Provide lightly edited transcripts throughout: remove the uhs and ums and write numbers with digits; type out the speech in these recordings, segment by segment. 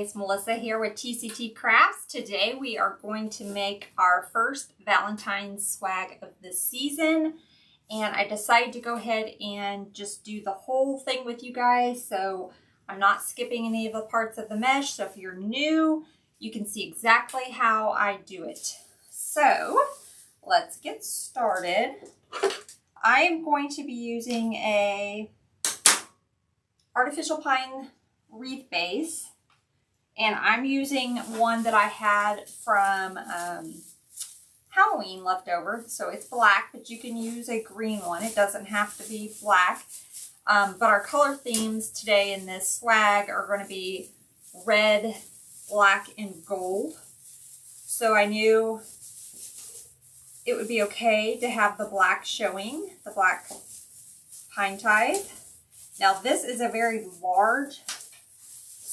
guys, Melissa here with TCT Crafts. Today we are going to make our first Valentine's swag of the season, and I decided to go ahead and just do the whole thing with you guys, so I'm not skipping any of the parts of the mesh. So if you're new, you can see exactly how I do it. So let's get started. I am going to be using a artificial pine wreath base, and I'm using one that I had from Halloween leftover, so it's black, but you can use a green one. It doesn't have to be black, but our color themes today in this swag are going to be red, black, and gold. So I knew it would be okay to have the black showing, the black pine tithe. Now this is a very large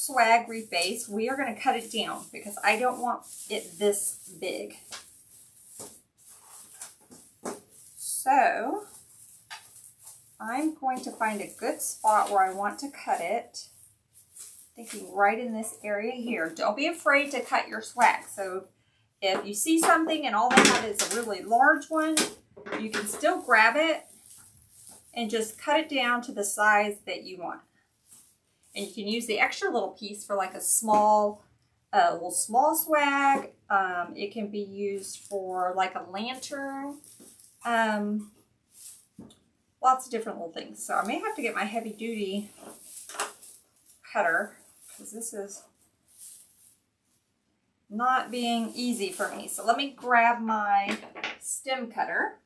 swag wreath base. We are going to cut it down because I don't want it this big. So I'm going to find a good spot where I want to cut it. Thinking right in this area here. Don't be afraid to cut your swag. So if you see something and all they have is a really large one, you can still grab it and just cut it down to the size that you want. And you can use the extra little piece for like a small, little small swag. It can be used for like a lantern. Lots of different little things. So I may have to get my heavy duty cutter because this is not being easy for me. So let me grab my stem cutter.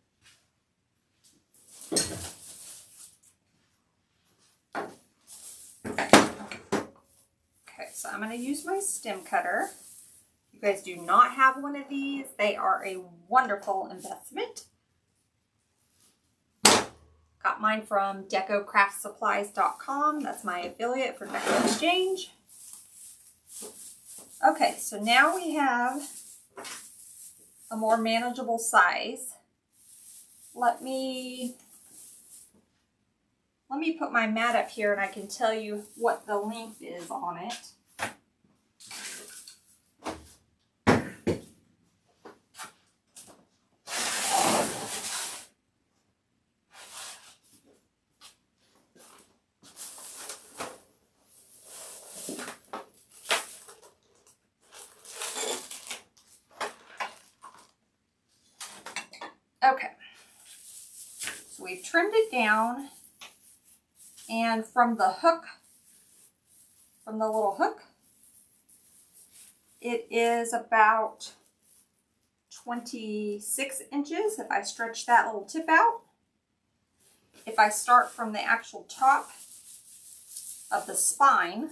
So I'm going to use my stem cutter. If you guys do not have one of these, they are a wonderful investment. Got mine from decocraftsupplies.com. That's my affiliate for Deco Exchange. Okay, so now we have a more manageable size. Let me put my mat up here and I can tell you what the length is on it. Okay, so we've trimmed it down, and from the hook, from the little hook, it is about 26 inches if I stretch that little tip out. If I start from the actual top of the spine,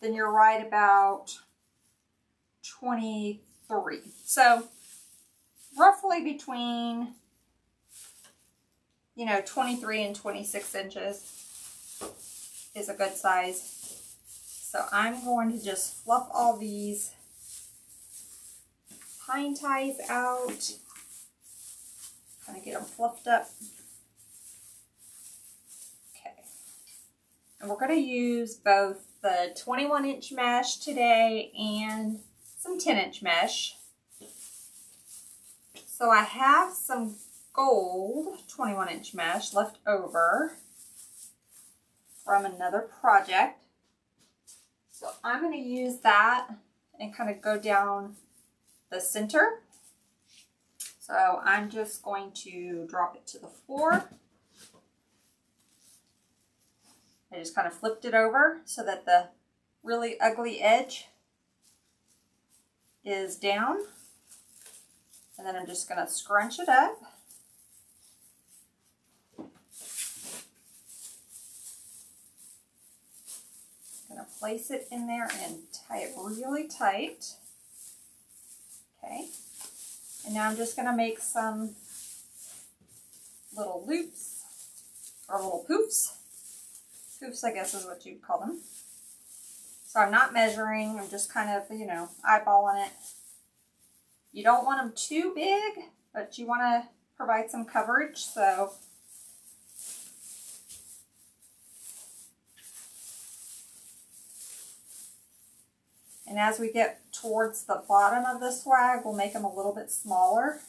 then you're right about 23. So roughly between, 23 and 26 inches is a good size. So I'm going to just fluff all these pine ties out, kind of get them fluffed up. Okay, and we're going to use both the 21-inch mesh today and some 10-inch mesh. So I have some gold 21-inch mesh left over from another project. So I'm going to use that and kind of go down the center. So I'm just going to drop it to the floor. I just kind of flipped it over so that the really ugly edge is down. And then I'm just going to scrunch it up. Going to place it in there and tie it really tight. Okay. And now I'm just going to make some little loops, or little poofs. Poofs, I guess is what you'd call them. So I'm not measuring, I'm just kind of, eyeballing it. You don't want them too big, but you want to provide some coverage, so And as we get towards the bottom of the swag, we'll make them a little bit smaller.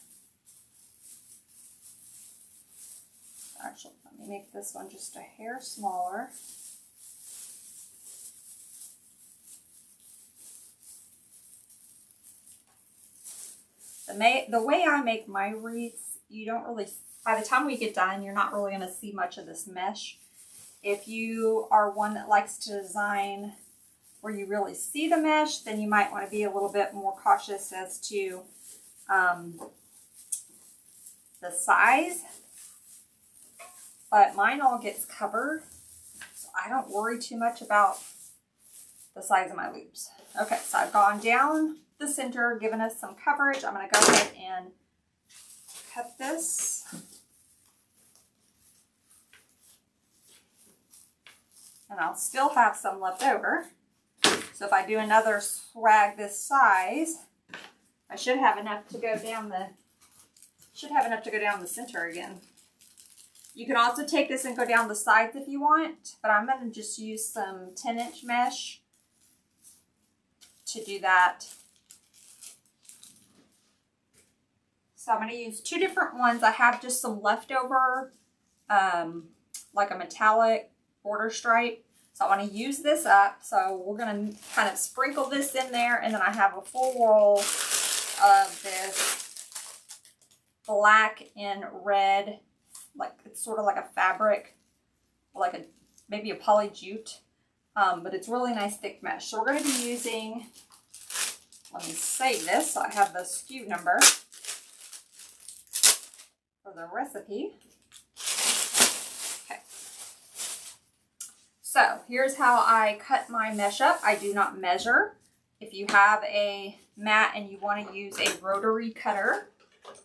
Actually, let me make this one just a hair smaller. The way I make my wreaths, you don't really, by the time we get done, you're not really going to see much of this mesh. If you are one that likes to design where you really see the mesh, then you might want to be a little bit more cautious as to the size. But mine all gets covered, so I don't worry too much about the size of my loops. Okay, so I've gone down the center, given us some coverage. I'm going to go ahead and cut this. And I'll still have some left over. So if I do another swag this size, I should have enough to go down the center again. You can also take this and go down the sides if you want, but I'm going to just use some 10-inch mesh to do that. So I'm going to use two different ones. I have just some leftover, like a metallic border stripe. So I want to use this up. So we're going to kind of sprinkle this in there, and then I have a full roll of this black and red, like it's sort of like a fabric, like maybe a poly jute, but it's really nice thick mesh. So we're going to be using, let me save this so I have the SKU number for the recipe. Okay. So here's how I cut my mesh up. I do not measure. If you have a mat and you want to use a rotary cutter,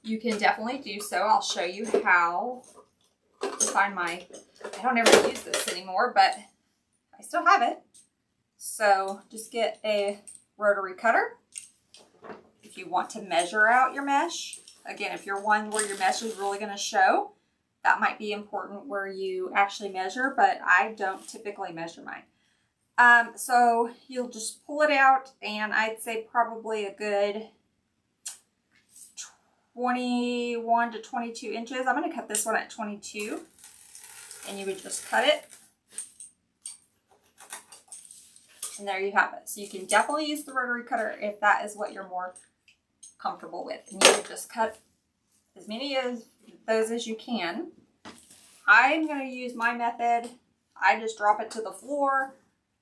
you can definitely do so. I'll show you how to find my, I don't ever use this anymore, but I still have it. So just get a rotary cutter. If you want to measure out your mesh, again, if you're one where your mesh is really going to show, that might be important where you actually measure, but I don't typically measure mine. So you'll just pull it out, and I'd say probably a good 21 to 22 inches. I'm going to cut this one at 22, and you would just cut it. And there you have it. So you can definitely use the rotary cutter if that is what you're more comfortable with. And you would just cut as many of those as you can. I'm going to use my method. I just drop it to the floor.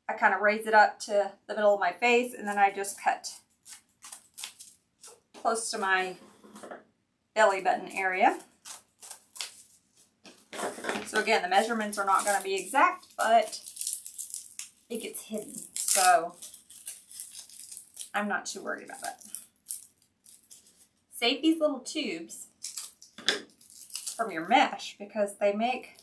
I kind of raise it up to the middle of my face, and then I just cut close to my belly button area. So again, the measurements are not going to be exact, but it gets hidden. So I'm not too worried about it. Save these little tubes from your mesh because they make,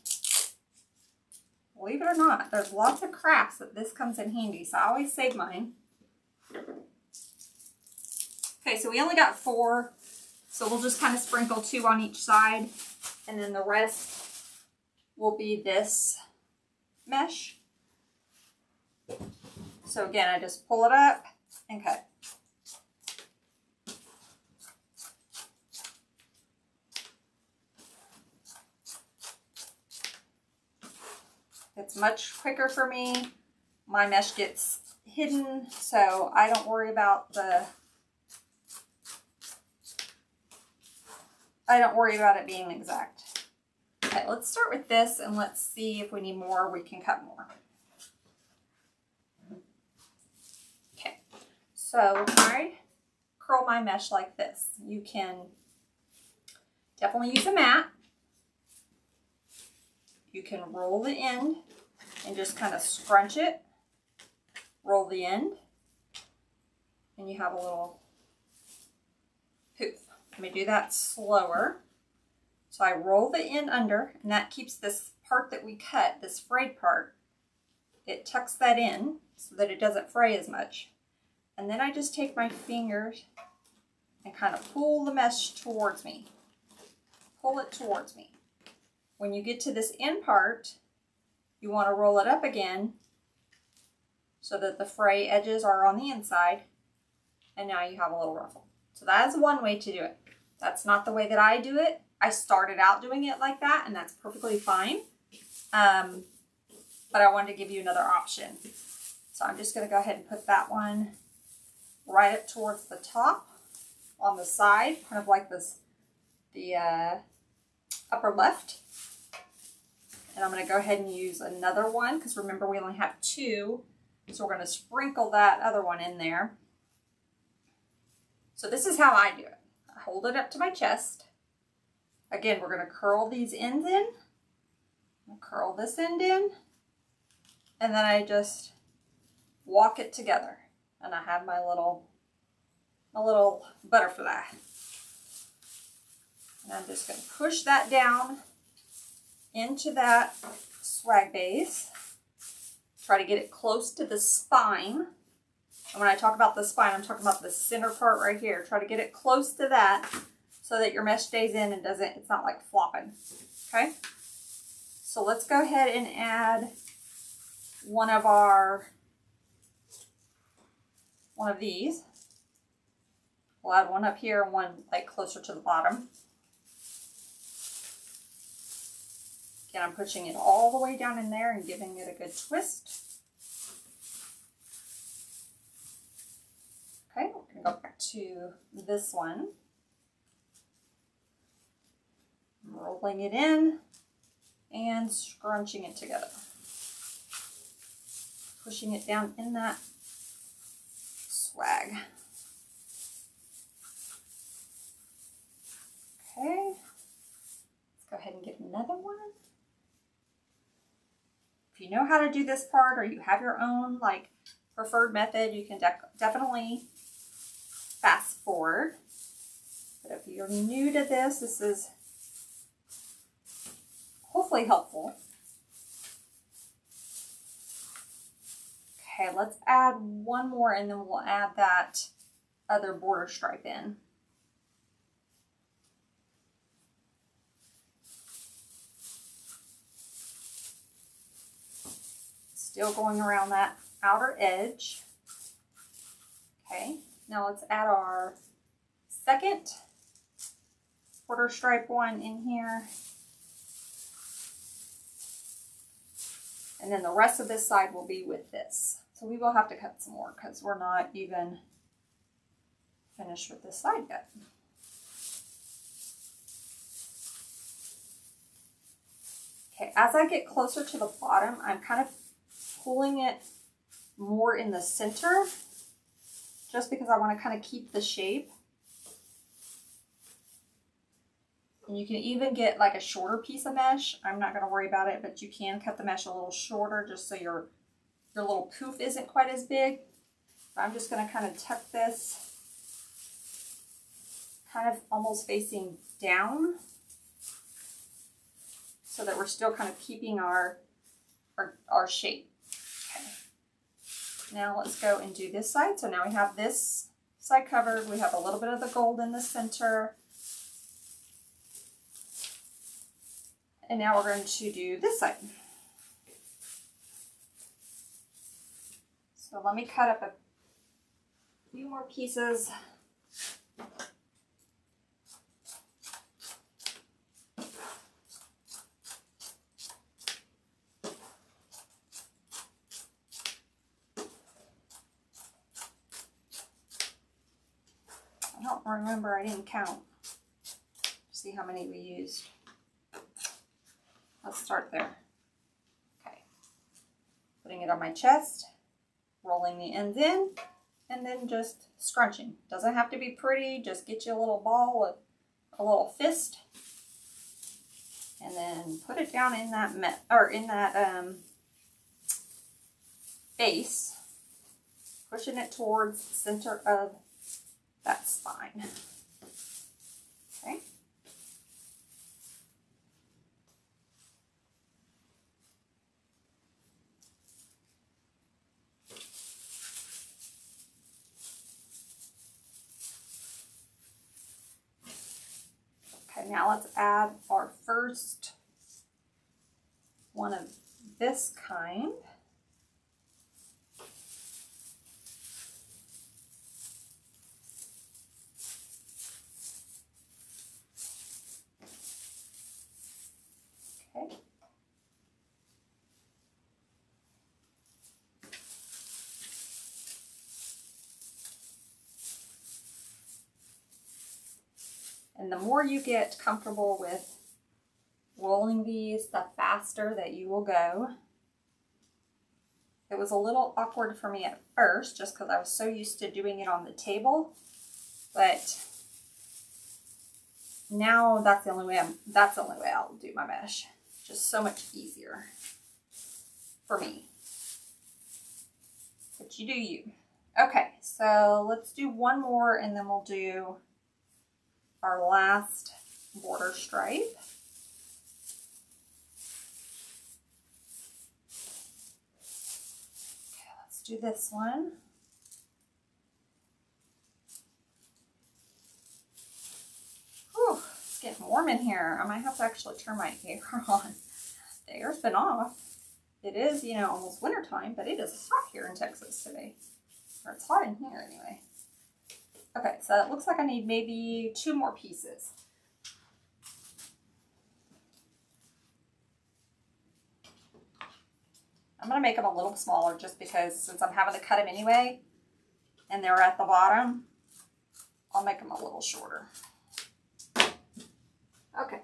believe it or not, there's lots of crafts that this comes in handy. So I always save mine. Okay, so we only got 4. So we'll just kind of sprinkle 2 on each side, and then the rest will be this mesh. So again, I just pull it up and cut. It's much quicker for me. My mesh gets hidden, so I don't worry about it being exact. Okay, let's start with this and let's see if we need more, we can cut more. Okay, so I curl my mesh like this. You can definitely use a mat. You can roll the end and just kind of scrunch it. Roll the end, and you have a little poof. Let me do that slower. So I roll the end under, and that keeps this part that we cut, this frayed part, it tucks that in so that it doesn't fray as much. And then I just take my fingers and kind of pull the mesh towards me. Pull it towards me. When you get to this end part, you want to roll it up again so that the fray edges are on the inside, and now you have a little ruffle. So that is one way to do it. That's not the way that I do it. I started out doing it like that, and that's perfectly fine. But I wanted to give you another option. So I'm just going to go ahead and put that one right up towards the top on the side, kind of like this, the upper left. And I'm going to go ahead and use another one because remember we only have two. So we're going to sprinkle that other one in there. So this is how I do it. I hold it up to my chest. Again, we're going to curl these ends in. Curl this end in. And then I just walk it together. And I have my little butterfly. And I'm just going to push that down into that swag base. Try to get it close to the spine. And when I talk about the spine, I'm talking about the center part right here. Try to get it close to that so that your mesh stays in and it's not like flopping. Okay? So let's go ahead and add one of these. We'll add one up here and one like closer to the bottom. Again, I'm pushing it all the way down in there and giving it a good twist. Okay, we're going to go back to this one. I'm rolling it in and scrunching it together. Pushing it down in that swag. Okay, let's go ahead and get another one. If you know how to do this part or you have your own like preferred method, you can definitely fast forward. But if you're new to this, this is hopefully helpful. Okay, let's add one more and then we'll add that other border stripe in. Still going around that outer edge. Okay, now let's add our second border stripe one in here. And then the rest of this side will be with this. So we will have to cut some more because we're not even finished with this side yet. Okay, as I get closer to the bottom, I'm kind of pulling it more in the center just because I want to kind of keep the shape. And you can even get like a shorter piece of mesh. I'm not going to worry about it, but you can cut the mesh a little shorter just so your little poof isn't quite as big. I'm just going to kind of tuck this kind of almost facing down so that we're still kind of keeping our shape. Okay. Now let's go and do this side. So now we have this side covered. We have a little bit of the gold in the center. And now we're going to do this side. So let me cut up a few more pieces. I don't remember, I didn't count. See how many we used. Let's start there. Okay. Putting it on my chest, rolling the ends in, and then just scrunching. Doesn't have to be pretty, just get you a little ball with a little fist. And then put it down in that base, pushing it towards the center of that spine. Okay. Okay, now let's add our first one of this kind. And the more you get comfortable with rolling these, the faster that you will go. It was a little awkward for me at first just because I was so used to doing it on the table, but now that's the only way I'll do my mesh. Just so much easier for me. But you do you. Okay, so let's do one more and then we'll do our last border stripe. Okay, let's do this one. Whew, it's getting warm in here. I might have to actually turn my air on. The air's been off. It is, you know, almost winter time, but it is hot here in Texas today. Or it's hot in here anyway. Okay, so it looks like I need maybe 2 more pieces. I'm going to make them a little smaller just because since I'm having to cut them anyway, and they're at the bottom, I'll make them a little shorter. Okay.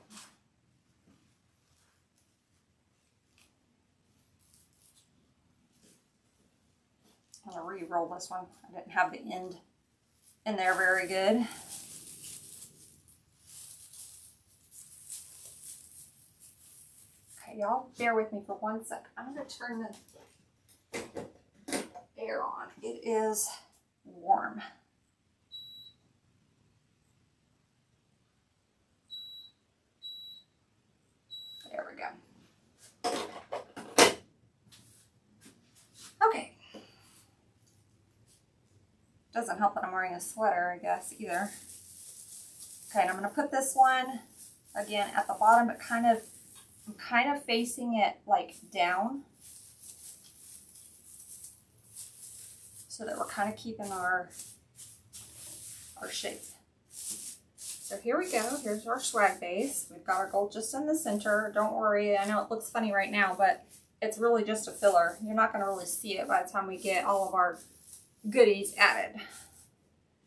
I'm going to re-roll this one. I didn't have the end in there very good. Okay, y'all bear with me for 1 sec. I'm going to turn the air on. It is warm. There we go. Okay. Doesn't help that I'm wearing a sweater, I guess, either. Okay, and I'm going to put this one again at the bottom, but I'm kind of facing it like down so that we're kind of keeping our shape. So here we go. Here's our swag base. We've got our gold just in the center. Don't worry. I know it looks funny right now, but it's really just a filler. You're not going to really see it by the time we get all of our goodies added.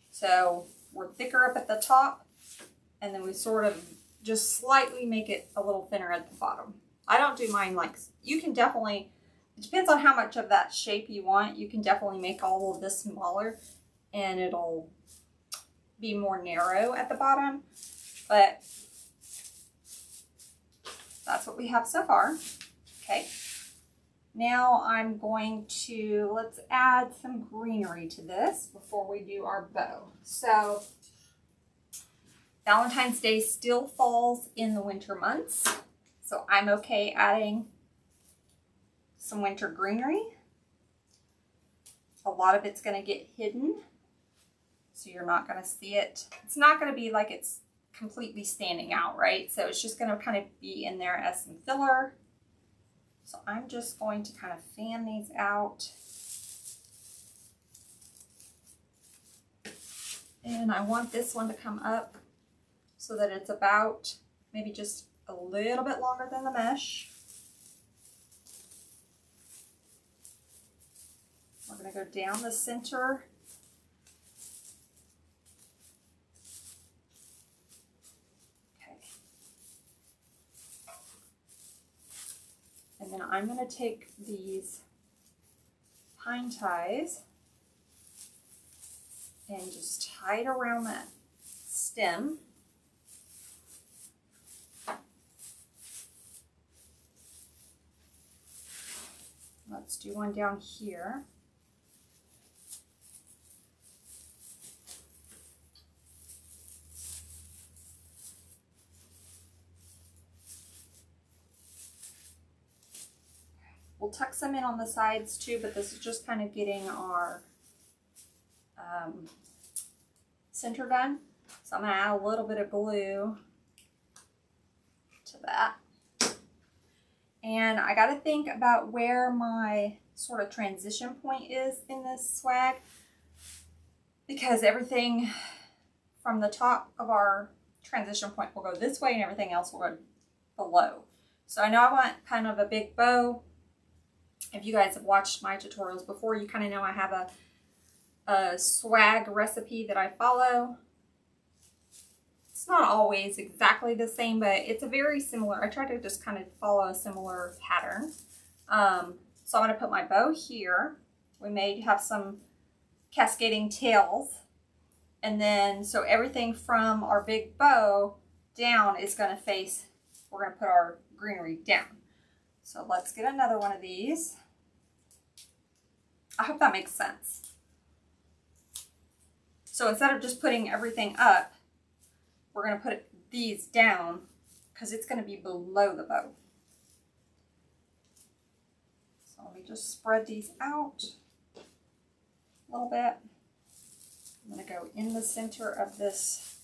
So we're thicker up at the top, and then we sort of just slightly make it a little thinner at the bottom. I don't do mine like, you can definitely, it depends on how much of that shape you want. You can definitely make all of this smaller and it'll be more narrow at the bottom, but that's what we have so far. Okay. Now I'm going to, let's add some greenery to this before we do our bow. So Valentine's Day still falls in the winter months, so I'm okay adding some winter greenery. A lot of it's going to get hidden, so you're not going to see it. It's not going to be like it's completely standing out, right? So it's just going to kind of be in there as some filler. So I'm just going to kind of fan these out. And I want this one to come up so that it's about maybe just a little bit longer than the mesh. We're going to go down the center. And then I'm going to take these pine ties and just tie it around that stem. Let's do one down here. We'll tuck some in on the sides too, but this is just kind of getting our center done. So I'm going to add a little bit of glue to that. And I got to think about where my sort of transition point is in this swag, because everything from the top of our transition point will go this way and everything else will go below. So I know I want kind of a big bow. If you guys have watched my tutorials before, you kind of know I have a swag recipe that I follow. It's not always exactly the same, but it's a very similar. I try to just kind of follow a similar pattern. So I'm going to put my bow here. We may have some cascading tails. And then, so everything from our big bow down is going to face, we're going to put our greenery down. So let's get another one of these. I hope that makes sense. So instead of just putting everything up, we're going to put these down because it's going to be below the bow. So let me just spread these out a little bit. I'm going to go in the center of this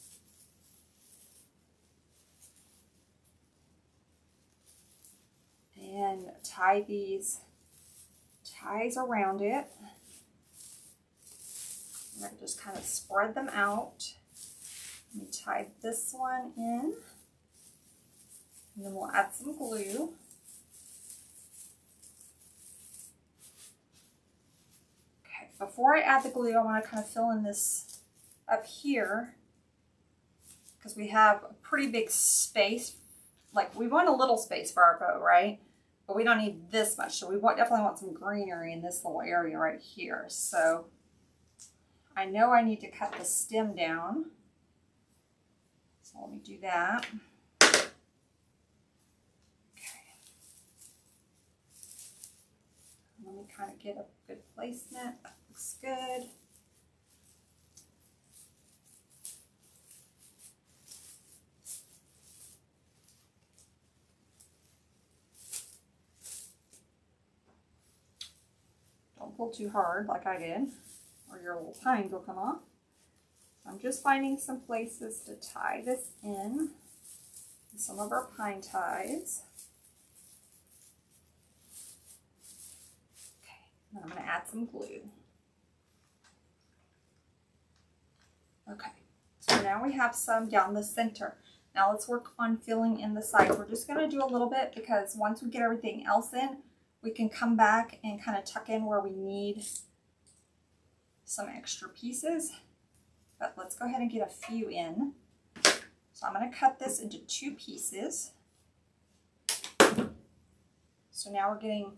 and tie these ties around it. I'm going to just kind of spread them out. Let me tie this one in, and then we'll add some glue. Okay, before I add the glue, I want to kind of fill in this up here because we have a pretty big space. Like, we want a little space for our bow, right? But we don't need this much, so we definitely want some greenery in this little area right here. So I know I need to cut the stem down. So let me do that. Okay. Let me kind of get a good placement. That looks good. Don't pull too hard like I did, or your little tines will come off. I'm just finding some places to tie this in. Some of our pine ties. Okay, and I'm going to add some glue. Okay, so now we have some down the center. Now let's work on filling in the sides. We're just going to do a little bit because once we get everything else in, we can come back and kind of tuck in where we need some extra pieces. But let's go ahead and get a few in. So I'm going to cut this into 2 pieces. So now we're getting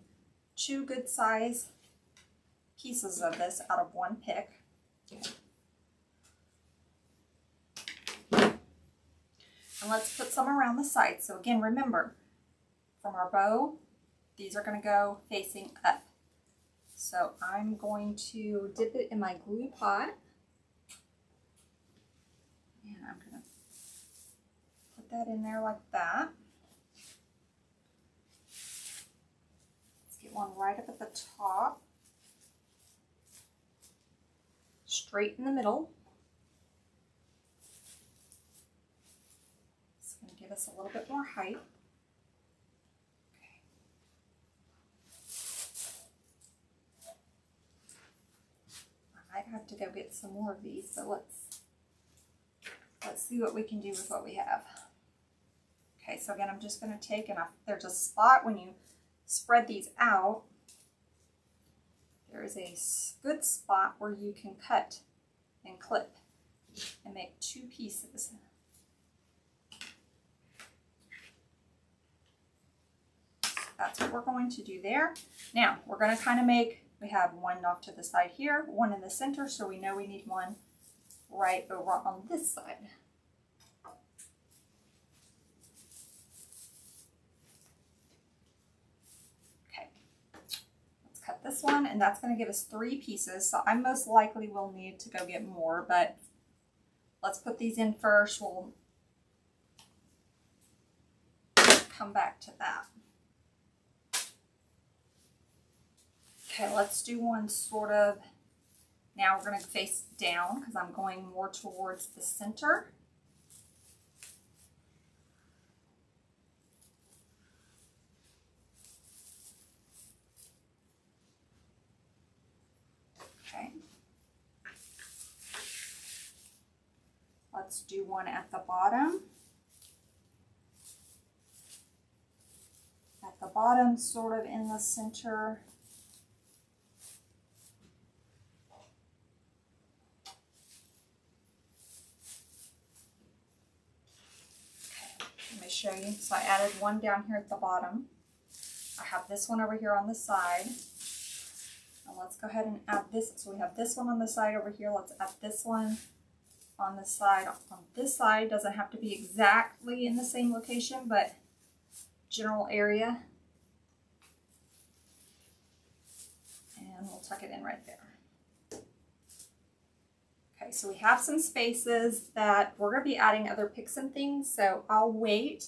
2 good size pieces of this out of 1 pick. And let's put some around the sides. So again, remember, from our bow, these are going to go facing up. So I'm going to dip it in my glue pot. And I'm going to put that in there like that. Let's get one right up at the top. Straight in the middle. It's going to give us a little bit more height. I might have to go get some more of these, so let's see what we can do with what we have. Okay, so again, I'm just going to take, and there's a spot when you spread these out, there is a good spot where you can cut and clip and make 2 pieces. That's what we're going to do there. Now, we're going to kind of make, we have one off to the side here, one in the center, so we know we need one right over on this side. Okay, let's cut this one, and that's going to give us 3 pieces. So I most likely will need to go get more, but let's put these in first. We'll come back to that. Okay, let's do one sort of. Now we're going to face down because I'm going more towards the center. Okay. Let's do one at the bottom. At the bottom, sort of in the center. show you. So I added one down here at the bottom. I have this one over here on the side. And let's go ahead and add this. So we have this one on the side over here. Let's add this one on the side. On this side, doesn't have to be exactly in the same location, but general area. And we'll tuck it in right there. Okay, so we have some spaces that we're going to be adding other picks and things, so I'll wait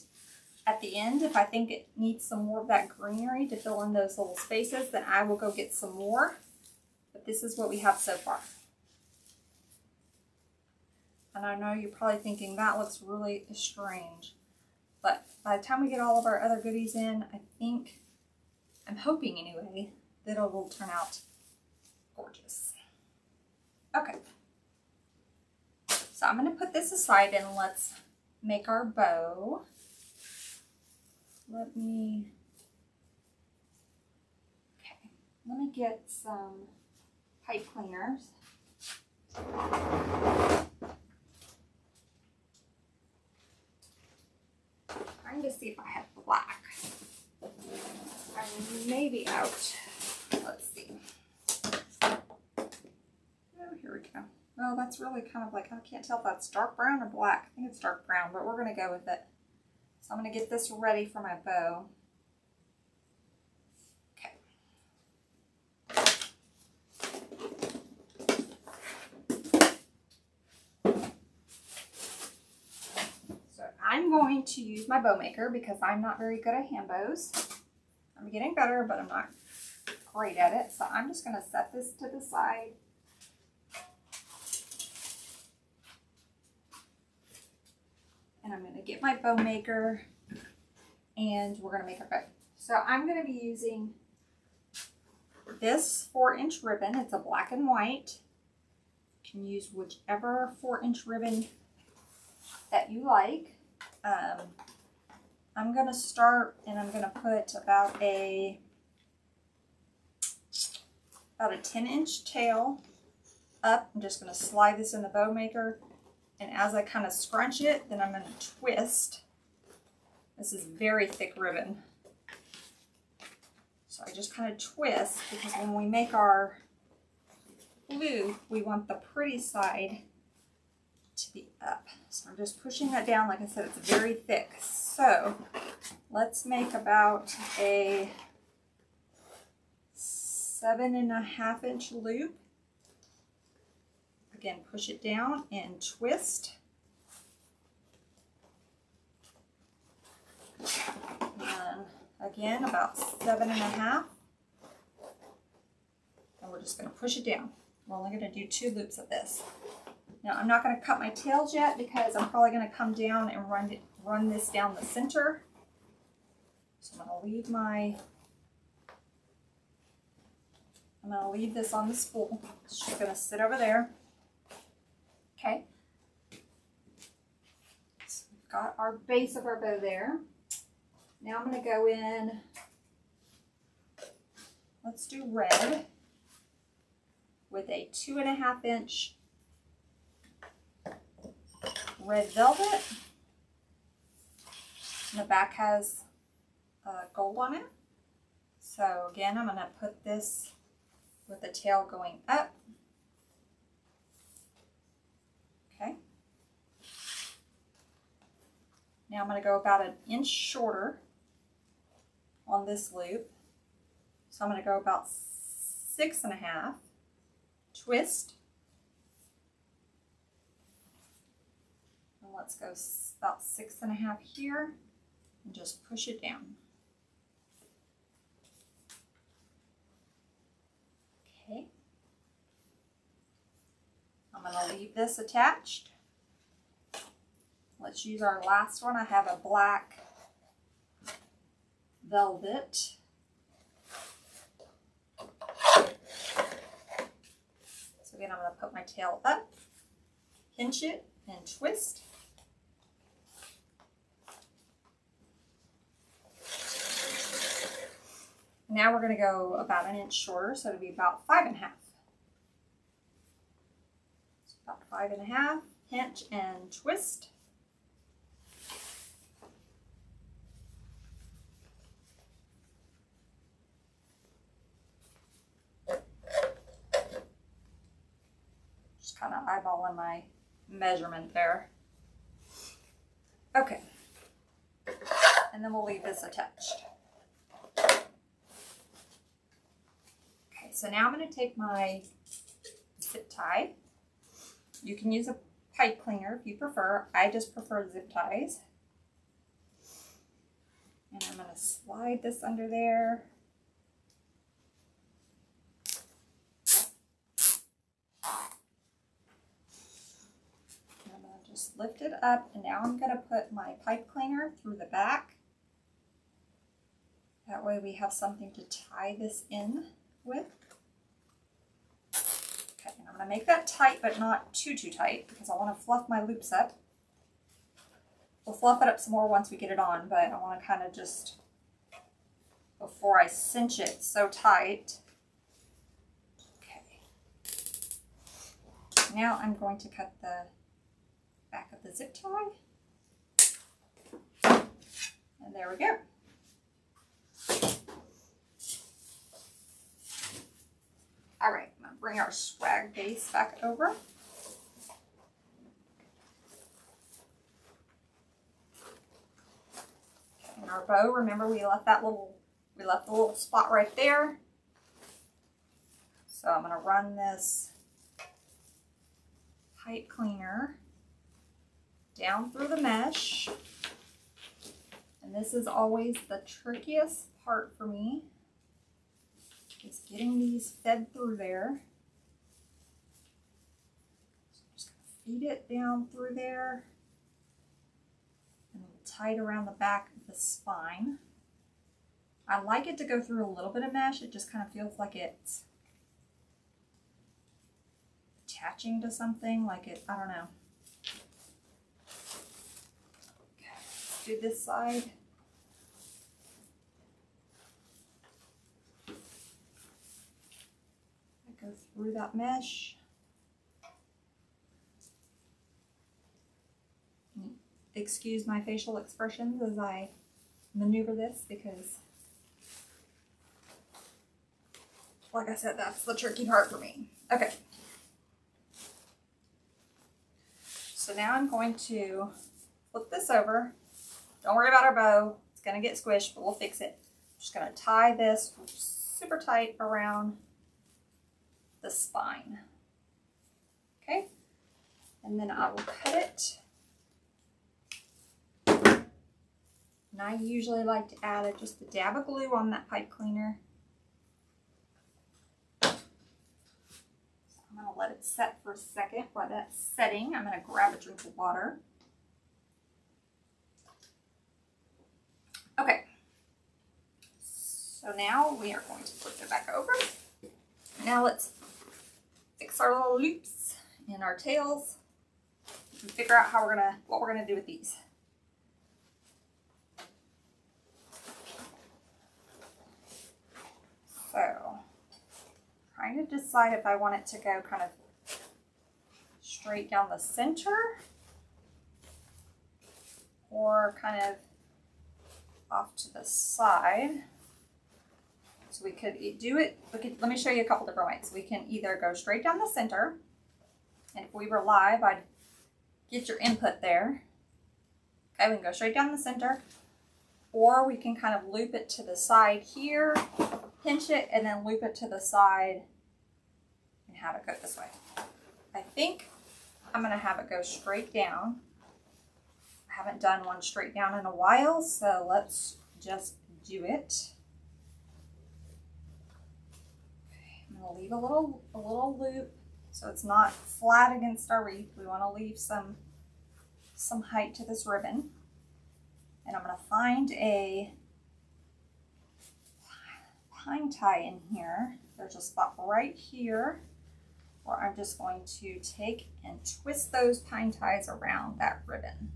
at the end. If I think it needs some more of that greenery to fill in those little spaces, then I will go get some more. But this is what we have so far. And I know you're probably thinking that looks really strange, but by the time we get all of our other goodies in, I'm hoping anyway, that it will turn out gorgeous. Okay. So I'm going to put this aside and let's make our bow. Let me get some pipe cleaners. Trying to see if I have black. I may be out. Let's see. Oh, here we go. Well, that's really kind of like, I can't tell if that's dark brown or black. I think it's dark brown, but we're going to go with it. So I'm going to get this ready for my bow. Okay. So I'm going to use my bow maker because I'm not very good at hand bows. I'm getting better, but I'm not great at it. So I'm just going to set this to the side. And I'm going to get my bow maker and we're going to make our bow. So I'm going to be using this 4-inch ribbon. It's a black and white. You can use whichever 4-inch ribbon that you like. I'm going to start and I'm going to put about a 10-inch tail up. I'm just going to slide this in the bow maker. And as I kind of scrunch it, then I'm going to twist. This is very thick ribbon. So I just kind of twist because when we make our loop, we want the pretty side to be up. So I'm just pushing that down. Like I said, it's very thick. So let's make about a 7.5-inch loop. Again, push it down and twist. And again, about 7.5. And we're just going to push it down. We're only going to do 2 loops of this. Now, I'm not going to cut my tails yet because I'm probably going to come down and run this down the center. So I'm going to leave this on the spool. It's just going to sit over there. Okay, so we've got our base of our bow there. Now I'm going to go in, let's do red with a 2.5-inch red velvet. And the back has gold on it. So again, I'm going to put this with the tail going up. Okay. Now I'm going to go about 1 inch shorter on this loop. So I'm going to go about 6.5, twist, and let's go about 6.5 here and just push it down. Okay. I'm going to leave this attached. Let's use our last one. I have a black velvet. So again, I'm going to put my tail up, pinch it, and twist. Now we're going to go about 1 inch shorter, so it'll be about 5.5. So about 5.5, pinch and twist. eyeballing my measurement there. Okay. And then we'll leave this attached. Okay, so now I'm going to take my zip tie. You can use a pipe cleaner if you prefer. I just prefer zip ties. And I'm going to slide this under there. And I'm going to just lift it up, and now I'm going to put my pipe cleaner through the back. That way we have something to tie this in with. Okay, and I'm going to make that tight, but not too tight, because I want to fluff my loops up. We'll fluff it up some more once we get it on, but I want to kind of just, before I cinch it so tight. Okay. Now I'm going to cut the back of the zip tie. And there we go. All right, I'm going to bring our swag base back over. And our bow, remember we left the little spot right there. So I'm going to run this pipe cleaner down through the mesh. And this is always the trickiest part for me, is getting these fed through there. So I'm just going to feed it down through there. And we'll tie it around the back of the spine. I like it to go through a little bit of mesh. It just kind of feels like it's attaching to something, like it, I don't know. Okay, let's do this side. I go through that mesh. Excuse my facial expressions as I maneuver this, because like I said, that's the tricky part for me. Okay. So now I'm going to flip this over. Don't worry about our bow. It's going to get squished, but we'll fix it. I'm just going to tie this super tight around the spine. Okay. And then I will cut it. And I usually like to add just a dab of glue on that pipe cleaner. So I'm going to let it set for a second. While that's setting, I'm going to grab a drink of water. Okay. So now we are going to flip it back over. Now let's fix our little loops in our tails and figure out how what we're gonna do with these. So, trying to decide if I want it to go kind of straight down the center or kind of off to the side. So we could do it, let me show you a couple different ways. We can either go straight down the center, and if we were live, I'd get your input there. Okay, we can go straight down the center, or we can kind of loop it to the side here, pinch it, and then loop it to the side and have it go this way. I think I'm gonna have it go straight down. I haven't done one straight down in a while, so let's just do it. Okay, I'm gonna leave a little loop so it's not flat against our wreath. We want to leave some height to this ribbon. And I'm going to find a pine tie in here. There's a spot right here where I'm just going to take and twist those pine ties around that ribbon.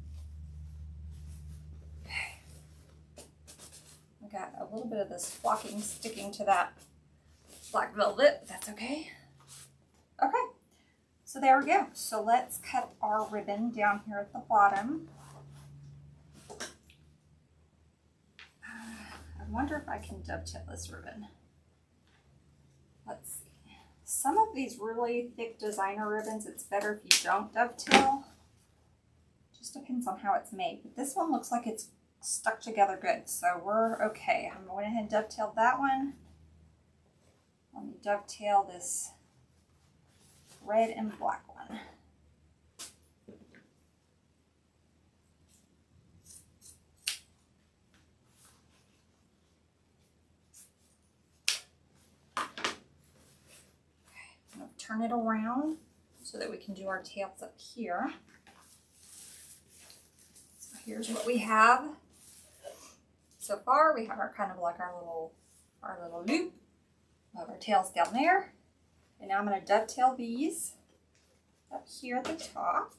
Okay. I got a little bit of this flocking sticking to that black velvet, but that's okay. Okay, so there we go. So let's cut our ribbon down here at the bottom. I wonder if I can dovetail this ribbon. Let's see. Some of these really thick designer ribbons, it's better if you don't dovetail. Just depends on how it's made. But this one looks like it's stuck together good, so we're okay. I'm going ahead and dovetail that one. Let me dovetail this red and black one. I'm going to turn it around so that we can do our tails up here. So here's what we have. So far, we have our kind of like our little loop. We'll have our tails down there. And now I'm going to dovetail these up here at the top.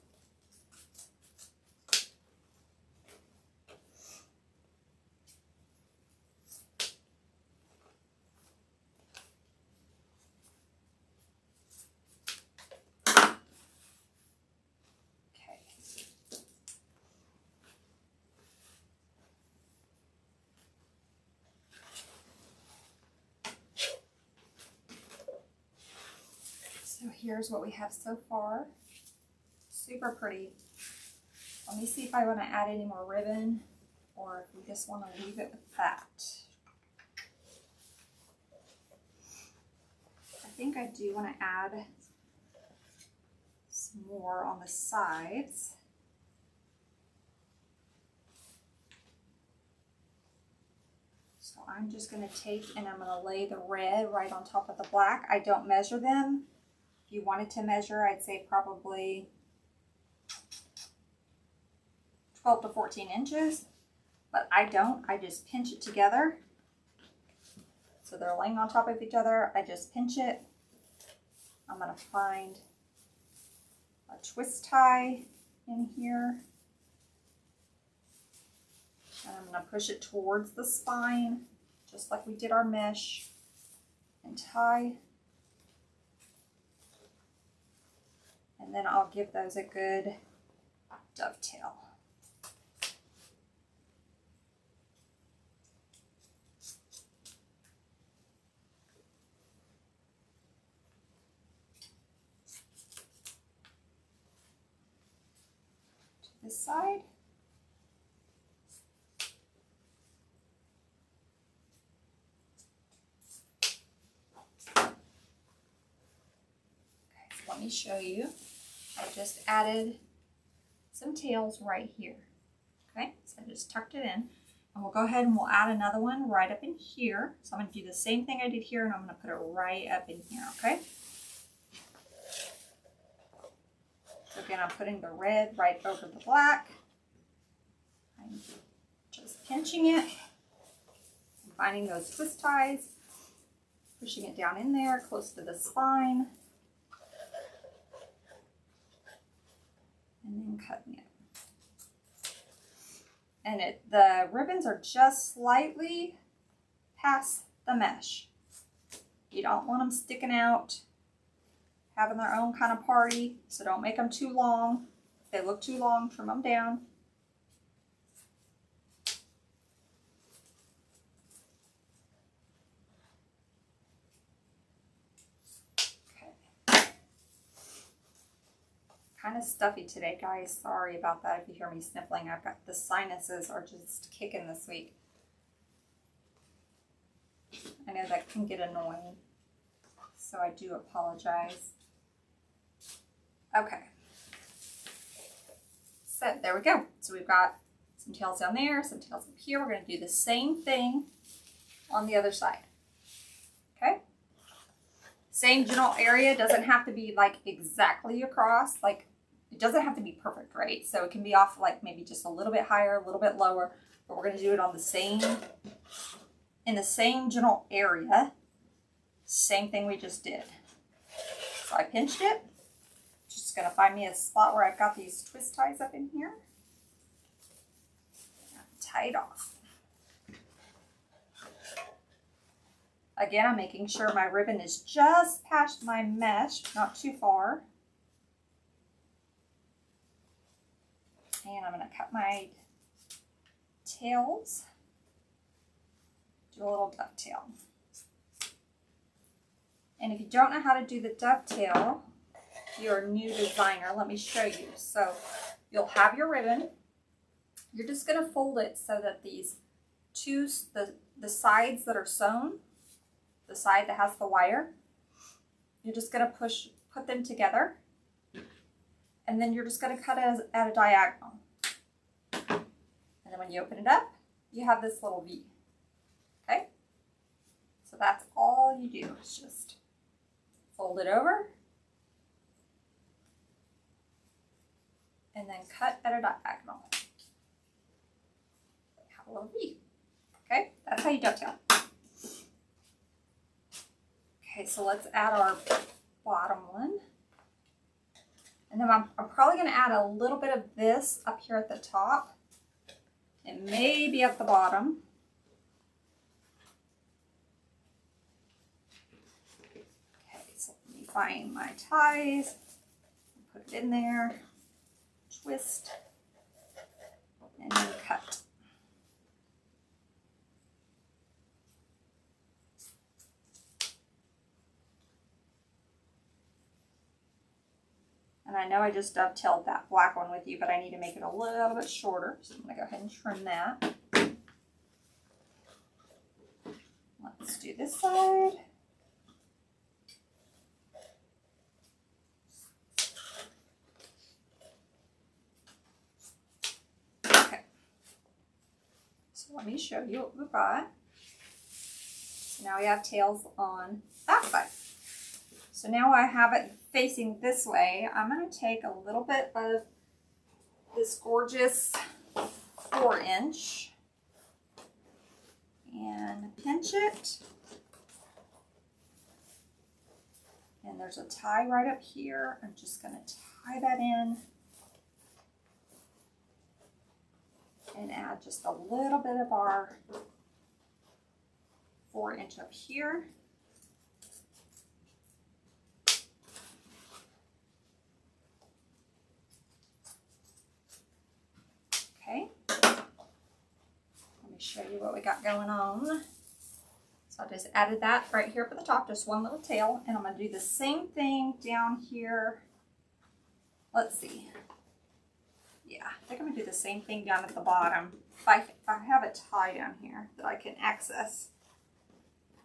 So here's what we have so far. Super pretty. Let me see if I want to add any more ribbon or if we just want to leave it with that. I think I do want to add some more on the sides. So I'm just going to take and I'm going to lay the red right on top of the black. I don't measure them. If you wanted to measure, I'd say probably 12 to 14 inches, but I don't. I just pinch it together. So they're laying on top of each other. I just pinch it. I'm going to find a twist tie in here. And I'm going to push it towards the spine, just like we did our mesh, and tie. And then I'll give those a good dovetail. To this side. Okay, so let me show you. I just added some tails right here. Okay, so I just tucked it in. And we'll go ahead and we'll add another one right up in here. So I'm going to do the same thing I did here and I'm going to put it right up in here, okay? So again, I'm putting the red right over the black. I'm just pinching it. I'm finding those twist ties, pushing it down in there close to the spine. And then cutting it. And the ribbons are just slightly past the mesh. You don't want them sticking out, having their own kind of party, so don't make them too long. If they look too long, trim them down. Kind of stuffy today, guys. Sorry about that if you hear me sniffling. I've got the sinuses are just kicking this week. I know that can get annoying, so I do apologize. Okay. So there we go. So we've got some tails down there, some tails up here. We're going to do the same thing on the other side. Okay? Same general area. Doesn't have to be like exactly across. Like, it doesn't have to be perfect, right? So it can be off like maybe just a little bit higher, a little bit lower, but we're going to do it on the same, in the same general area. Same thing we just did. So I pinched it. Just going to find me a spot where I've got these twist ties up in here. Tie it off. Again, I'm making sure my ribbon is just past my mesh, not too far. And I'm going to cut my tails. Do a little dovetail. And if you don't know how to do the dovetail, you're a new designer, let me show you. So you'll have your ribbon. You're just going to fold it so that these two, the sides that are sewn, the side that has the wire, you're just going to put them together. And then you're just going to cut it at a diagonal. And then when you open it up, you have this little V. Okay? So that's all you do. It's just fold it over and then cut at a diagonal. Have a little V. Okay? That's how you dovetail. Okay, so let's add our bottom one. And then I'm probably going to add a little bit of this up here at the top and maybe at the bottom. Okay, so let me find my ties, put it in there, twist, and then cut. And I know I just dovetailed that black one with you, but I need to make it a little bit shorter. So I'm going to go ahead and trim that. Let's do this side. Okay. So let me show you what we've got. So now we have tails on that side. So now I have it facing this way. I'm going to take a little bit of this gorgeous 4-inch and pinch it. And there's a tie right up here. I'm just going to tie that in and add just a little bit of our 4-inch up here. Okay, let me show you what we got going on. So I just added that right here up at the top, just one little tail, and I'm going to do the same thing down here. Let's see. Yeah, I think I'm going to do the same thing down at the bottom. If I have a tie down here that I can access.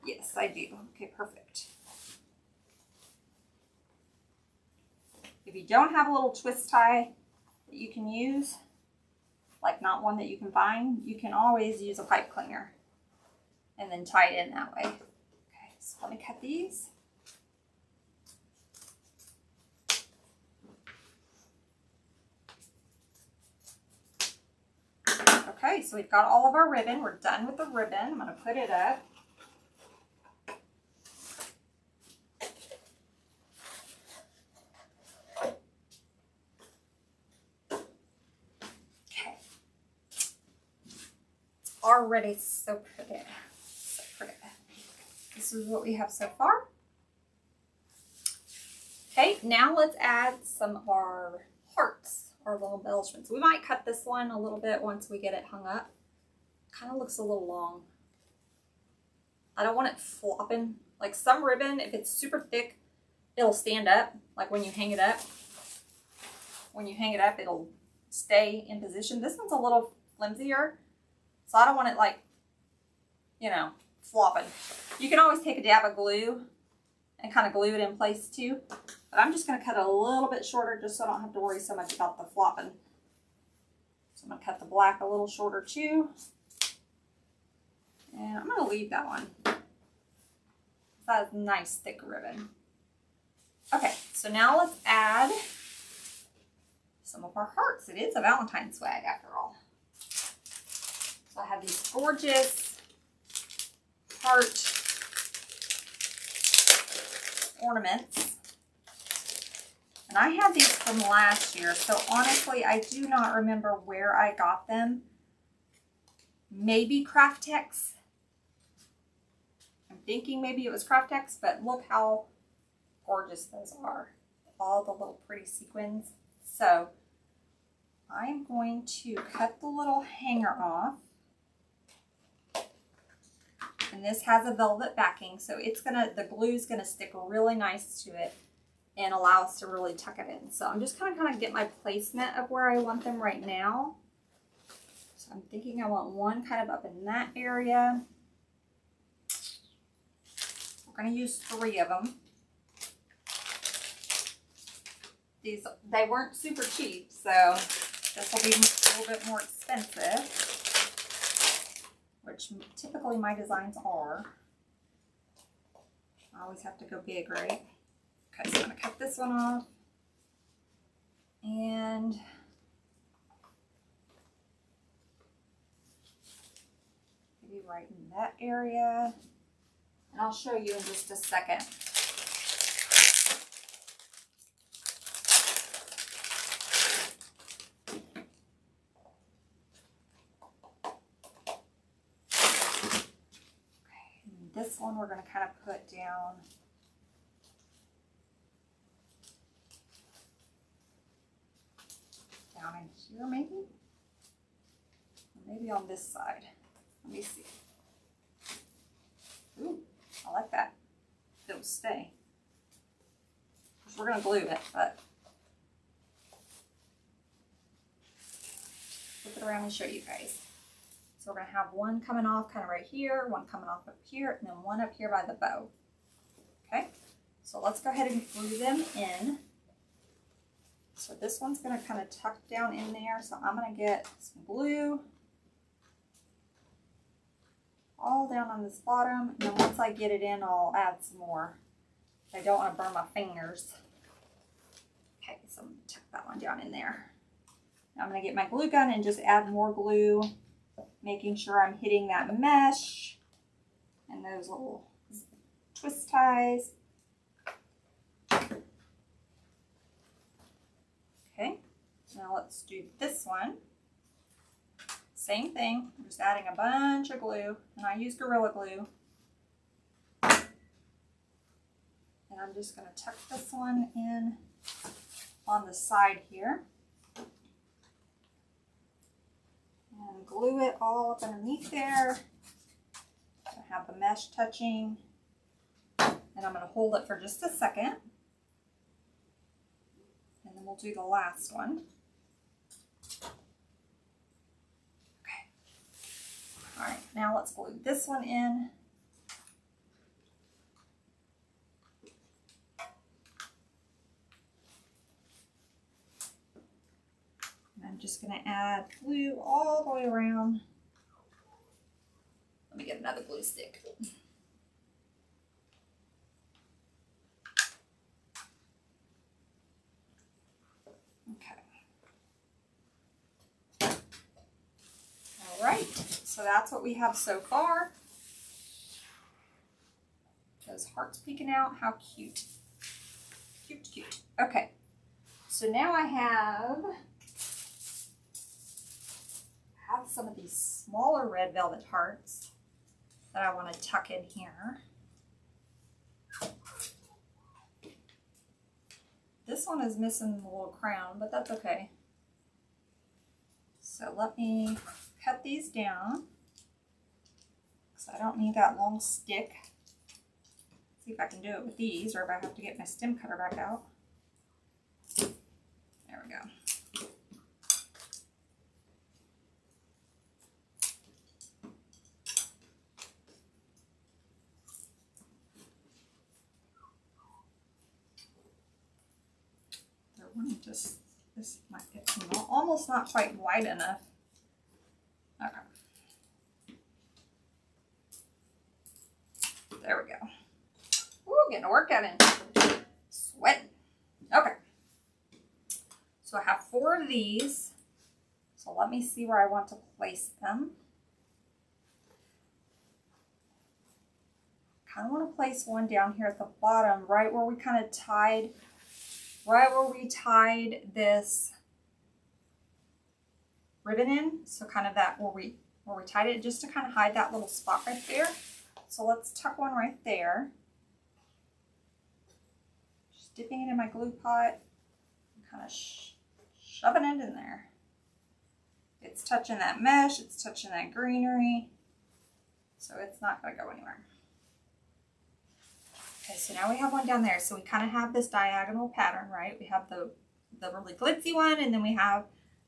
Yes, I do. Okay, perfect. If you don't have a little twist tie that you can use, like not one that you can find, you can always use a pipe cleaner and then tie it in that way. Okay, so let me cut these. Okay, so we've got all of our ribbon. We're done with the ribbon. I'm going to put it up. Already so pretty. So pretty. This is what we have so far. Okay, now let's add some of our hearts, our little embellishments. We might cut this one a little bit once we get it hung up. Kind of looks a little long. I don't want it flopping. Like some ribbon, if it's super thick, it'll stand up. Like when you hang it up. When you hang it up, it'll stay in position. This one's a little flimsier. So I don't want it like, you know, flopping. You can always take a dab of glue and kind of glue it in place too. But I'm just going to cut it a little bit shorter just so I don't have to worry so much about the flopping. So I'm going to cut the black a little shorter too. And I'm going to leave that one. That's a nice thick ribbon. Okay, so now let's add some of our hearts. It is a Valentine swag after all. I have these gorgeous heart ornaments. And I had these from last year, so honestly, I do not remember where I got them. Maybe Craftex. I'm thinking maybe it was Craftex, but look how gorgeous those are. All the little pretty sequins. So I'm going to cut the little hanger off. And this has a velvet backing, so the glue is gonna stick really nice to it and allow us to really tuck it in. So I'm just gonna kind of get my placement of where I want them right now. So I'm thinking I want one kind of up in that area. We're gonna use 3 of them. They weren't super cheap, so this will be a little bit more expensive, which typically my designs are. I always have to go big, right? Okay, so I'm gonna cut this one off, and maybe right in that area. And I'll show you in just a second. This one we're going to kind of put down in here maybe? Or maybe on this side. Let me see. Ooh, I like that. It'll stay. We're going to glue it, but flip it around and show you guys. So we're going to have one coming off kind of right here, one coming off up here, and then one up here by the bow. Okay, so let's go ahead and glue them in. So this one's going to kind of tuck down in there. So I'm going to get some glue all down on this bottom. And then once I get it in, I'll add some more. I don't want to burn my fingers. Okay, so I'm going to tuck that one down in there. Now I'm going to get my glue gun and just add more glue, making sure I'm hitting that mesh and those little twist ties. Okay, now let's do this one. Same thing, I'm just adding a bunch of glue, and I use Gorilla Glue. And I'm just going to tuck this one in on the side here. And glue it all up underneath there. I have the mesh touching. And I'm going to hold it for just a second. And then we'll do the last one. Okay. All right, now let's glue this one in. I'm just going to add glue all the way around. Let me get another glue stick. Okay. All right, so that's what we have so far. Those hearts peeking out, how cute. Cute, cute. Okay, so now I have some of these smaller red velvet hearts that I want to tuck in here. This one is missing the little crown, but that's okay. So let me cut these down because I don't need that long stick. See if I can do it with these, or if I have to get my stem cutter back out. There we go. This might get almost not quite wide enough. Okay. There we go. Ooh, getting a workout in. Sweating. Okay. So I have 4 of these. So let me see where I want to place them. Kind of want to place one down here at the bottom, right where we kind of tied. Right where we tied this ribbon in, so kind of that where we tied it, just to kind of hide that little spot right there. So let's tuck one right there. Just dipping it in my glue pot and kind of shoving it in there. It's touching that mesh, it's touching that greenery. so it's not going to go anywhere. Okay, so now we have one down there. So we kind of have this diagonal pattern, right? We have the really glitzy one, and then we have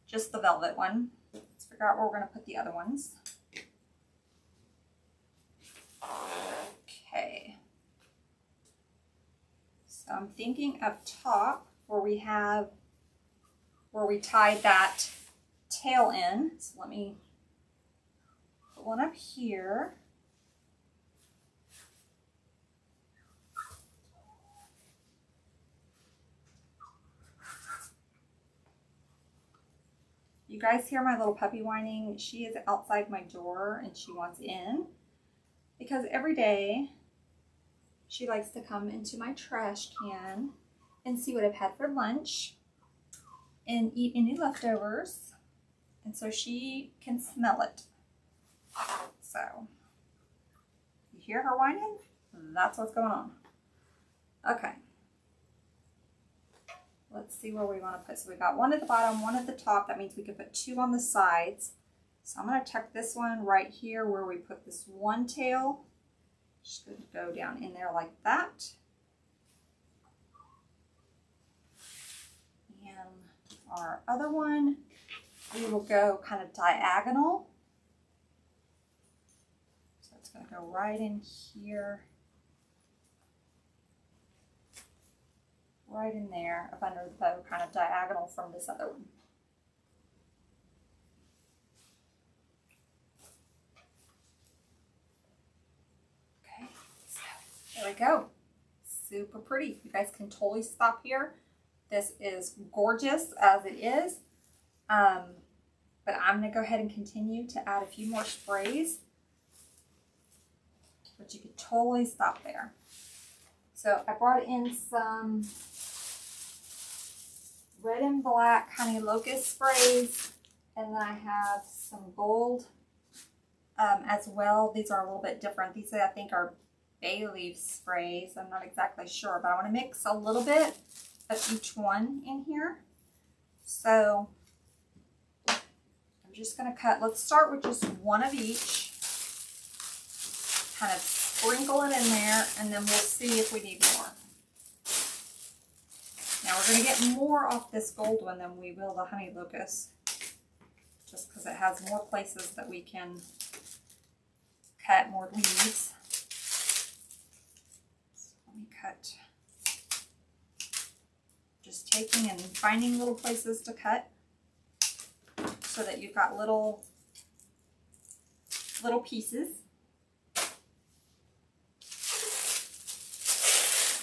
just the velvet one. Let's figure out where we're going to put the other ones. Okay. So I'm thinking up top where we tied that tail in. So let me put one up here. You guys hear my little puppy whining? She is outside my door and she wants in because every day she likes to come into my trash can and see what I've had for lunch and eat any leftovers. And so she can smell it. So, you hear her whining? That's what's going on. Okay. Let's see where we want to put. So we got one at the bottom, one at the top. That means we can put two on the sides. So I'm going to tuck this one right here where we put this one tail. Just going to go down in there like that. And our other one, we will go kind of diagonal. So it's going to go right in here. Right in there, up under the bow, kind of diagonal from this other one. Okay, so there we go. Super pretty. You guys can totally stop here. This is gorgeous as it is. But I'm going to go ahead and continue to add a few more sprays. But you could totally stop there. So I brought in some red and black honey locust sprays, and then I have some gold as well. These are a little bit different. These I think are bay leaf sprays. I'm not exactly sure, but I want to mix a little bit of each one in here. So I'm just going to cut. Let's start with just one of each. Kind of sprinkle it in there, and then we'll see if we need more. Now we're going to get more off this gold one than we will the honey locust, just because it has more places that we can cut more leaves. So let me cut. Just taking and finding little places to cut so that you've got little pieces.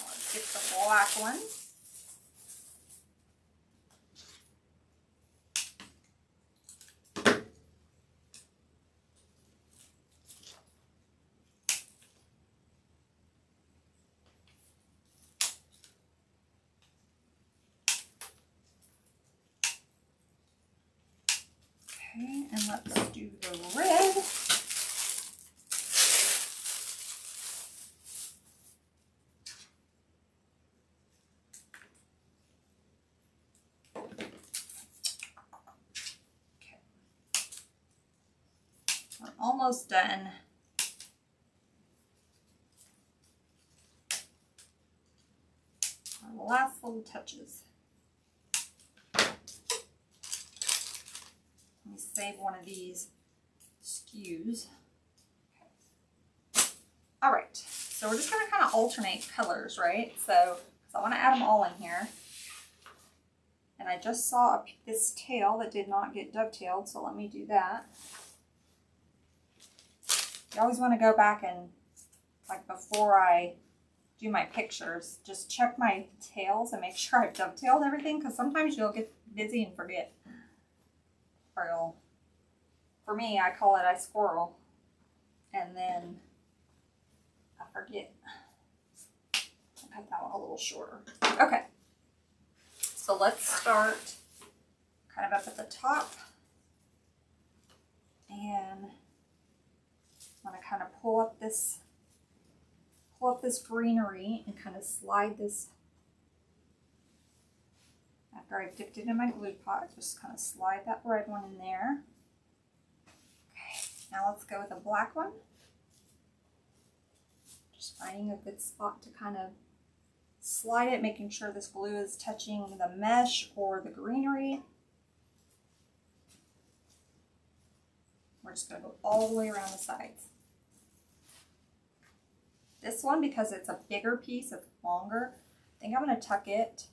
Let's get the black one. Okay, and let's do the red. Okay. We're almost done. Our last little touches. Let me save one of these skews. Okay. All right, so we're just going to kind of alternate colors, right? So I want to add them all in here. And I just saw this tail that did not get dovetailed, so let me do that. You always want to go back and, like before I do my pictures, just check my tails and make sure I've dovetailed everything, because sometimes you'll get busy and forget. For me, I call it I squirrel, and then I forget. I'll cut that one a little shorter. Okay, so let's start kind of up at the top, and I'm going to kind of pull up this greenery and kind of slide this. After I've dipped it in my glue pot, just kind of slide that red one in there. Okay, now let's go with the black one. Just finding a good spot to kind of slide it, making sure this glue is touching the mesh or the greenery. We're just going to go all the way around the sides. This one, because it's a bigger piece, it's longer, I think I'm going to tuck it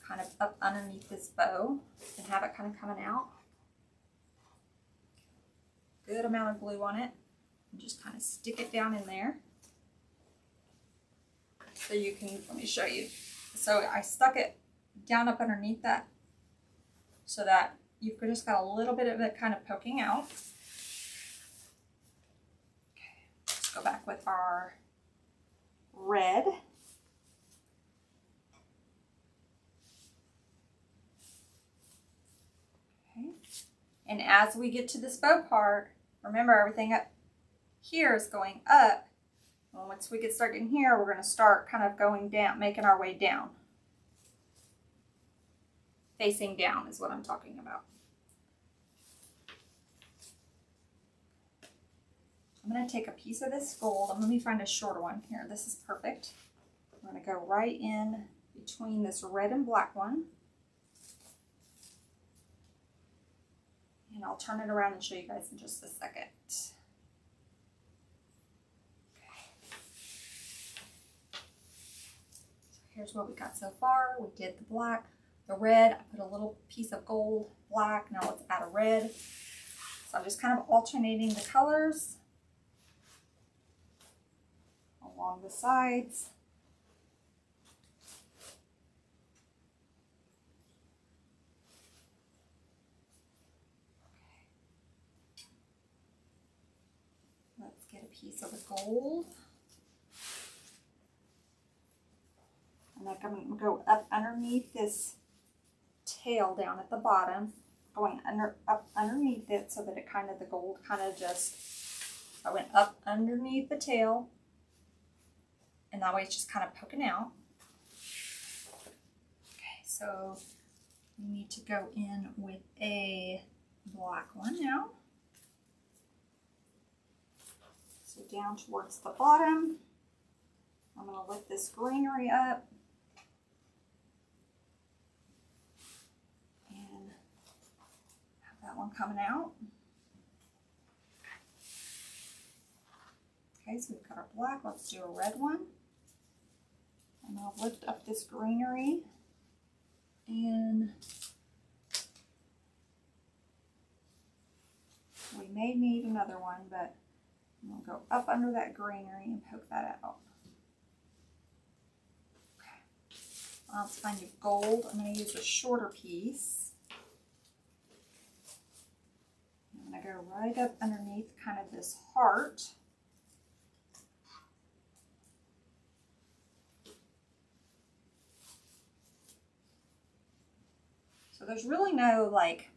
kind of up underneath this bow and have it kind of coming out. Good amount of glue on it. And just kind of stick it down in there. So you can, let me show you. So I stuck it down up underneath that so that you've just got a little bit of it kind of poking out. Okay, let's go back with our red. Okay, and as we get to this bow part, remember everything up here is going up. Well, once we get started in here, we're going to start kind of going down, making our way down. Facing down is what I'm talking about. I'm going to take a piece of this gold, and let me find a shorter one here. This is perfect. I'm going to go right in between this red and black one. And I'll turn it around and show you guys in just a second. Here's what we got so far. We did the black, the red. I put a little piece of gold, black. Now let's add a red. So I'm just kind of alternating the colors along the sides. Let's get a piece of the gold. And I'm going to go up underneath this tail down at the bottom, going up underneath it so that it kind of, the gold kind of just, I went up underneath the tail, and that way it's just kind of poking out. Okay, so we need to go in with a black one now. So down towards the bottom, I'm going to lift this greenery up. That one coming out. Okay, so we've got our black. Let's do a red one. And I'll lift up this greenery, and we may need another one, but we'll go up under that greenery and poke that out. Okay, let's find your gold. I'm going to use a shorter piece. I'm going to go right up underneath kind of this heart. So there's really no like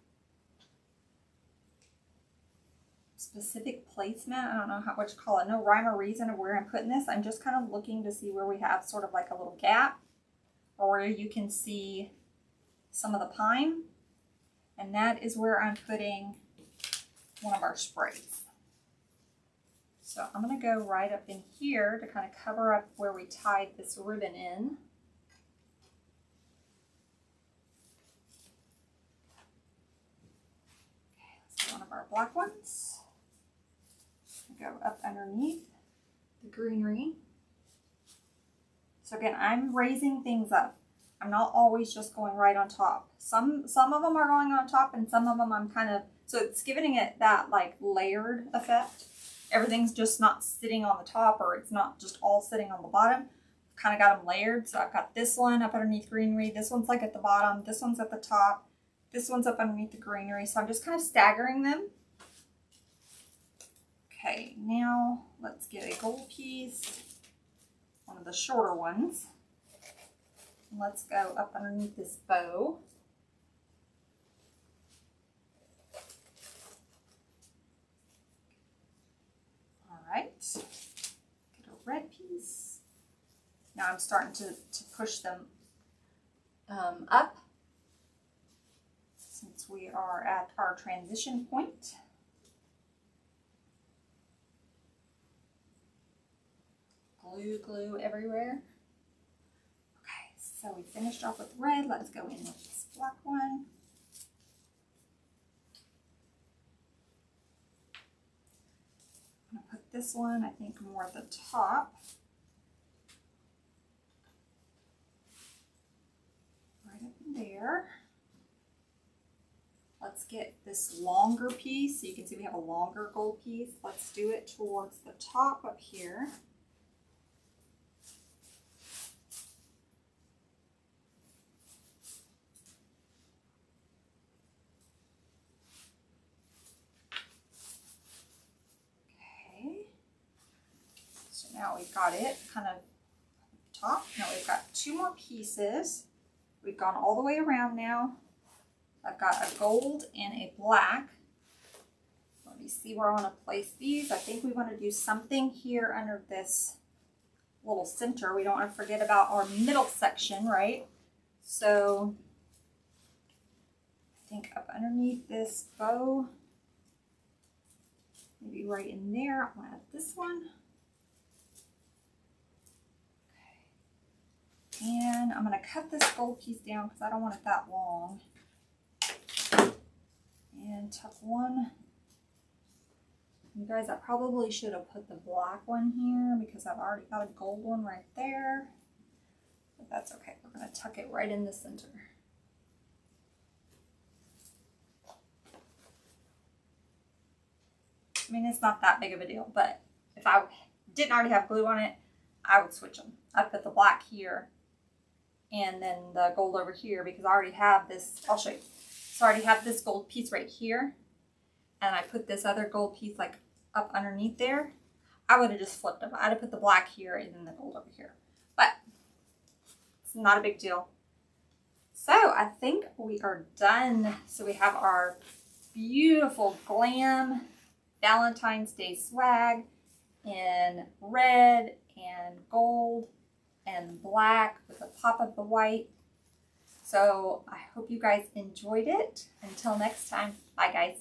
specific placement. I don't know what you call it. No rhyme or reason of where I'm putting this. I'm just kind of looking to see where we have sort of like a little gap, or where you can see some of the pine. And that is where I'm putting one of our sprays. So I'm going to go right up in here to kind of cover up where we tied this ribbon in. Okay, let's get one of our black ones. Go up underneath the greenery. So again, I'm raising things up. I'm not always just going right on top. Some of them are going on top, and some of them I'm kind of, so it's giving it that like layered effect. Everything's just not sitting on the top, or it's not just all sitting on the bottom. Kind of got them layered. So I've got this one up underneath greenery. This one's like at the bottom. This one's at the top. This one's up underneath the greenery. So I'm just kind of staggering them. Okay, now let's get a gold piece, one of the shorter ones. Let's go up underneath this bow. All right, get a red piece. Now I'm starting to push them up, since we are at our transition point. glue everywhere. Okay, so we finished off with red. Let's go in with this black one. I'm gonna put this one, I think, more at the top. Right up in there. Let's get this longer piece. So you can see we have a longer gold piece. Let's do it towards the top up here. Okay. So now we've got it kind of top. Now we've got two more pieces. We've gone all the way around now. I've got a gold and a black. Let me see where I want to place these. I think we want to do something here under this little center. We don't want to forget about our middle section, right? So I think up underneath this bow, maybe right in there, I'm going to add this one. Okay. And I'm going to cut this gold piece down because I don't want it that long. And tuck one. You guys, I probably should have put the black one here because I've already got a gold one right there. But that's okay. We're going to tuck it right in the center. I mean, it's not that big of a deal, but if I didn't already have glue on it, I would switch them. I'd put the black here and then the gold over here because I already have this. I'll show you. So I already have this gold piece right here, and I put this other gold piece like up underneath there. I would have just flipped them. I'd have put the black here and then the gold over here, but it's not a big deal. So I think we are done. So we have our beautiful glam Valentine's Day swag in red and gold and black with a pop of the white. So I hope you guys enjoyed it. Until next time, bye guys.